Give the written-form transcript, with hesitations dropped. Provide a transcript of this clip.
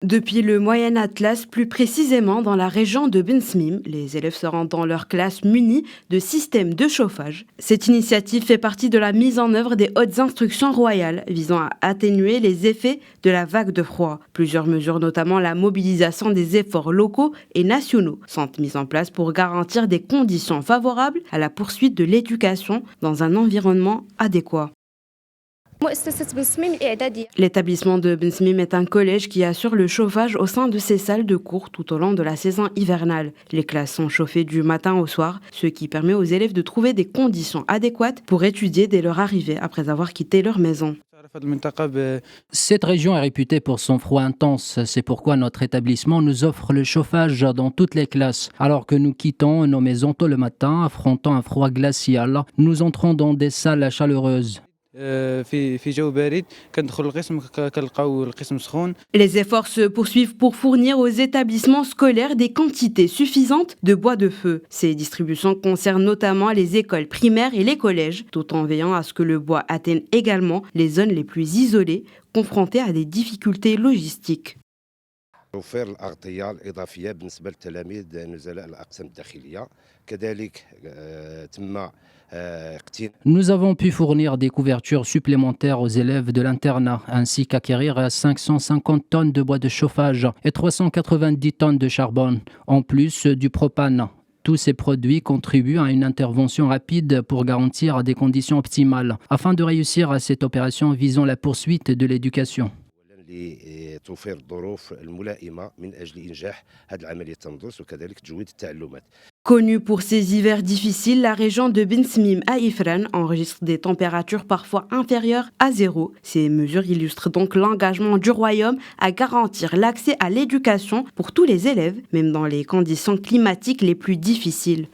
Depuis le Moyen Atlas, plus précisément dans la région de Ben Smim, les élèves se rendent dans leur classe munis de systèmes de chauffage. Cette initiative fait partie de la mise en œuvre des hautes instructions royales visant à atténuer les effets de la vague de froid. Plusieurs mesures, notamment la mobilisation des efforts locaux et nationaux, sont mises en place pour garantir des conditions favorables à la poursuite de l'éducation dans un environnement adéquat. مؤسسة بن سميم الإعدادية. L'établissement de Ben Smim est un collège qui assure le chauffage au sein de ses salles de cours tout au long de la saison hivernale. Les classes sont chauffées du matin au soir, ce qui permet aux élèves de trouver des conditions adéquates pour étudier dès leur arrivée après avoir quitté leur maison. Cette région est réputée pour son froid intense. C'est pourquoi notre établissement nous offre le chauffage dans toutes les classes. Alors que nous quittons nos maisons tôt le matin, affrontant un froid glacial, nous entrons dans des salles chaleureuses. في جو بارد كندخل القسم كنلقاو القسم سخون. Les efforts se poursuivent pour fournir aux établissements scolaires des quantités suffisantes de bois de feu. Ces distributions concernent notamment les écoles primaires et les collèges, tout en veillant à ce que le bois atteigne également les zones les plus isolées, confrontées à des difficultés logistiques. توفير الأغطية الإضافية بالنسبة للتلاميذ نزلاء الأقسام الداخلية كذلك تم اقتناء. Nous avons pu fournir des couvertures supplémentaires aux élèves de l'internat, ainsi qu'acquérir 550 tonnes de bois de chauffage et 390 tonnes de charbon, en plus du propane. Tous ces produits contribuent à une intervention rapide pour garantir des conditions optimales. Afin de réussir à cette opération, visons la poursuite de l'éducation. لتوفير الظروف الملائمة من أجل إنجاح هذه العملية التنظيف وكذلك تجويد التعلمات. Connue pour ses hivers difficiles, la région de Ben Smim à Ifrane enregistre des températures parfois inférieures à zéro. Ces mesures illustrent donc l'engagement du royaume à garantir l'accès à l'éducation pour tous les élèves, même dans les conditions climatiques les plus difficiles.